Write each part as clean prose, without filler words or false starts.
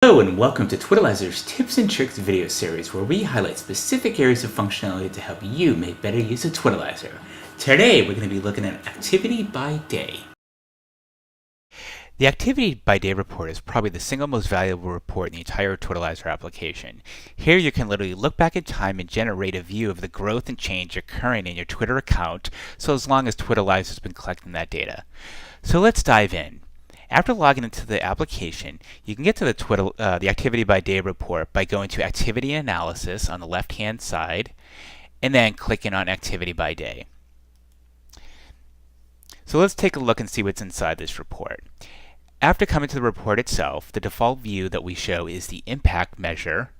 Hello and welcome to Twitalyzer's Tips and Tricks video series where we highlight specific areas of functionality to help you make better use of Twitalyzer. Today we're going to be looking at Activity by Day. The Activity by Day report is probably the single most valuable report in the entire Twitalyzer application. Here you can literally look back in time and generate a view of the growth and change occurring in your Twitter account, so as long as Twitalyzer has been collecting that data. So let's dive in. After logging into the application, you can get to the Activity by Day report by going to Activity Analysis on the left-hand side and then clicking on Activity by Day. So let's take a look and see what's inside this report. After coming to the report itself, the default view that we show is the impact measure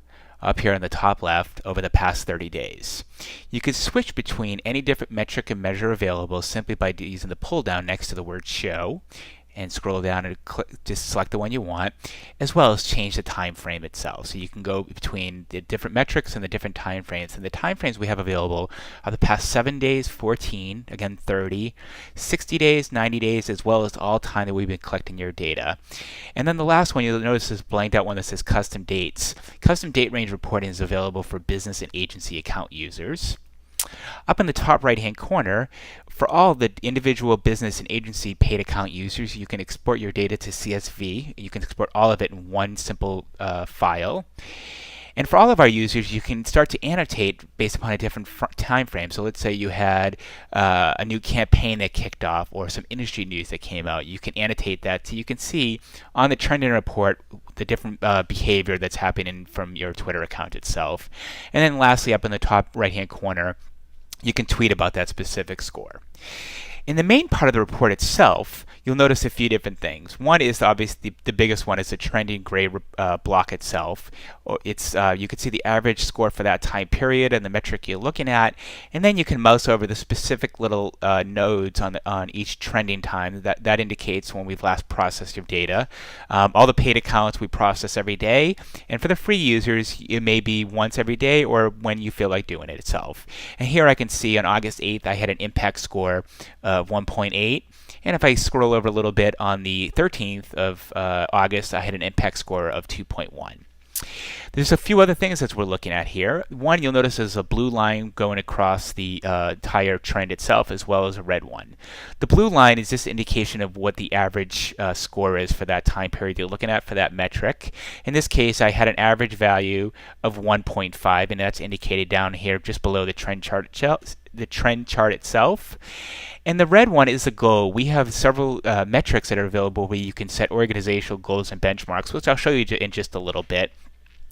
up here on the top left over the past 30 days. You can switch between any different metric and measure available simply by using the pull down next to the word show and scroll down and just select the one you want, as well as change the time frame itself. So you can go between the different metrics and the different time frames. And the time frames we have available are the past 7 days, 14, again 30, 60 days, 90 days, as well as all time that we've been collecting your data. And then the last one, you'll notice this blanked out one that says custom dates. Custom date range reporting is available for business and agency account users. Up in the top right hand corner, for all the individual business and agency paid account users, you can export your data to CSV. You can export all of it in one simple file. And for all of our users, you can start to annotate based upon a different time frame. So let's say you had a new campaign that kicked off or some industry news that came out. You can annotate that so you can see on the trending report the different behavior that's happening from your Twitter account itself. And then lastly, up in the top right-hand corner, you can tweet about that specific score. In the main part of the report itself, you'll notice a few different things. One is obviously the biggest one is the trending gray block itself. It's you can see the average score for that time period and the metric you're looking at, and then you can mouse over the specific little nodes on each trending time. That indicates when we've last processed your data. All the paid accounts we process every day, and for the free users, it may be once every day or when you feel like doing it itself. And here I can see on August 8th, I had an impact score of 1.8. And if I scroll over a little bit on the 13th of August, I had an impact score of 2.1. There's a few other things that we're looking at here. One, you'll notice there's a blue line going across the entire trend itself, as well as a red one. The blue line is just an indication of what the average score is for that time period you're looking at for that metric. In this case, I had an average value of 1.5, and that's indicated down here just below the trend chart itself. And the red one is the goal. We have several metrics that are available where you can set organizational goals and benchmarks, which I'll show you in just a little bit.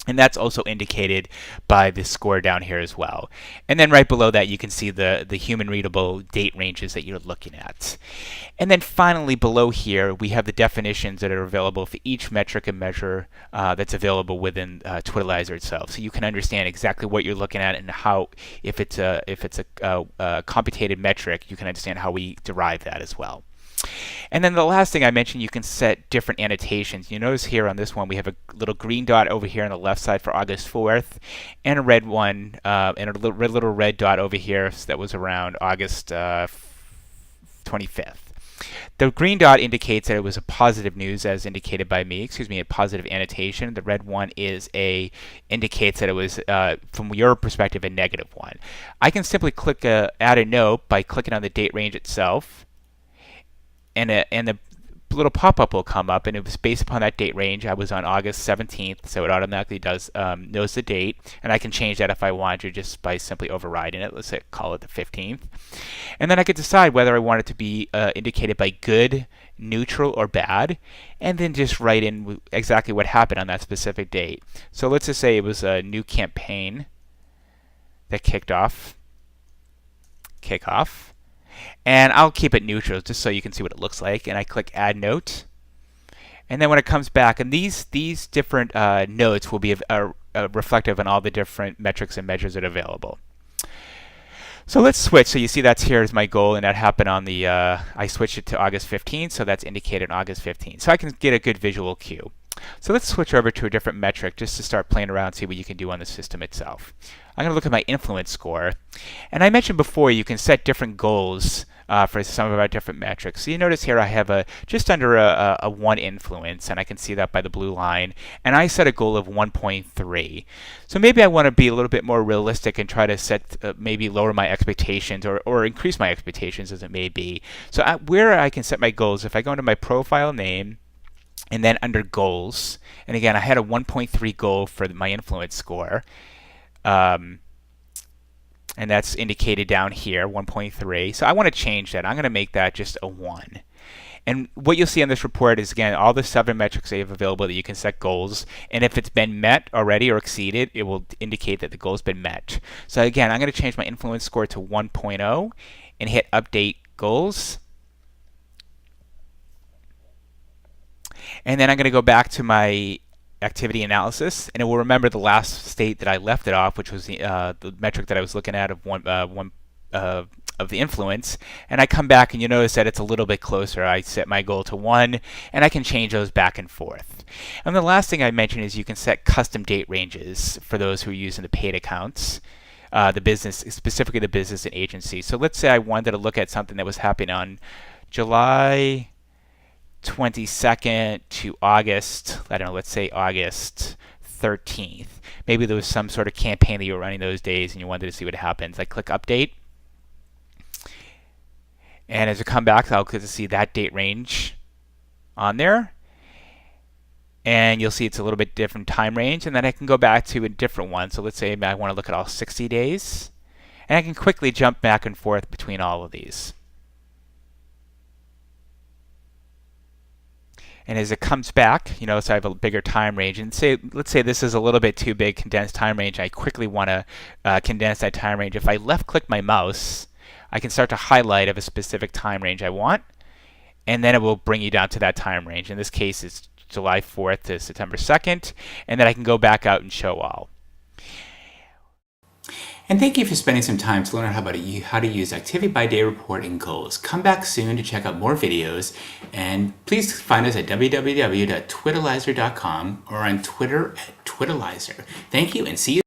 And that's also indicated by the score down here as well. And then right below that, you can see the human readable date ranges that you're looking at. And then finally below here, we have the definitions that are available for each metric and measure that's available within Twitalyzer itself. So you can understand exactly what you're looking at and how, if it's a computated metric, you can understand how we derive that as well. And then the last thing I mentioned, you can set different annotations. You notice here on this one, we have a little green dot over here on the left side for August 4th, and a red one, and a little red dot over here that was around August 25th. The green dot indicates that it was a positive news, as indicated by me, a positive annotation. The red one indicates that it was, from your perspective, a negative one. I can simply click add a note by clicking on the date range itself. And the little pop-up will come up, and it was based upon that date range. I was on August 17th, so it automatically knows the date, and I can change that if I want to just by simply overriding it. Let's say, call it the 15th. And then I could decide whether I want it to be indicated by good, neutral, or bad, and then just write in exactly what happened on that specific date. So let's just say it was a new campaign that kicked off. And I'll keep it neutral just so you can see what it looks like. And I click Add Note. And then when it comes back, and these different notes will be reflective on all the different metrics and measures that are available. So let's switch. So you see that's here is my goal, and that happened on the, I switched it to August 15th, so that's indicated on August 15th. So I can get a good visual cue. So let's switch over to a different metric just to start playing around and see what you can do on the system itself. I'm going to look at my influence score. And I mentioned before you can set different goals for some of our different metrics. So you notice here I have just under a 1 influence, and I can see that by the blue line. And I set a goal of 1.3. So maybe I want to be a little bit more realistic and try to set maybe lower my expectations or increase my expectations as it may be. So where I can set my goals, if I go into my profile name, and then under goals, and again, I had a 1.3 goal for my influence score. And that's indicated down here, 1.3. So I want to change that. I'm going to make that just a 1. And what you'll see on this report is, again, all the 7 metrics they have available that you can set goals. And if it's been met already or exceeded, it will indicate that the goal's been met. So again, I'm going to change my influence score to 1.0 and hit Update Goals. And then I'm going to go back to my activity analysis, and it will remember the last state that I left it off, which was the metric that I was looking at of one of the influence. And I come back, and you notice that it's a little bit closer. I set my goal to 1, and I can change those back and forth. And the last thing I mentioned is you can set custom date ranges for those who are using the paid accounts. The business, specifically the business and agency. So let's say I wanted to look at something that was happening on July 22nd to August, I don't know, let's say August 13th. Maybe there was some sort of campaign that you were running those days and you wanted to see what happens. I click Update. And as I come back, I'll get to see that date range on there. And you'll see it's a little bit different time range. And then I can go back to a different one. So let's say I want to look at all 60 days. And I can quickly jump back and forth between all of these. And as it comes back, you know, so I have a bigger time range. And let's say this is a little bit too big, condensed time range. I quickly want to condense that time range. If I left-click my mouse, I can start to highlight of a specific time range I want, and then it will bring you down to that time range. In this case, it's July 4th to September 2nd, and then I can go back out and show all. And thank you for spending some time to learn how to use Activity by Day Report and Goals. Come back soon to check out more videos, and please find us at www.twitalyzer.com or on Twitter at Twitalyzer. Thank you, and see you.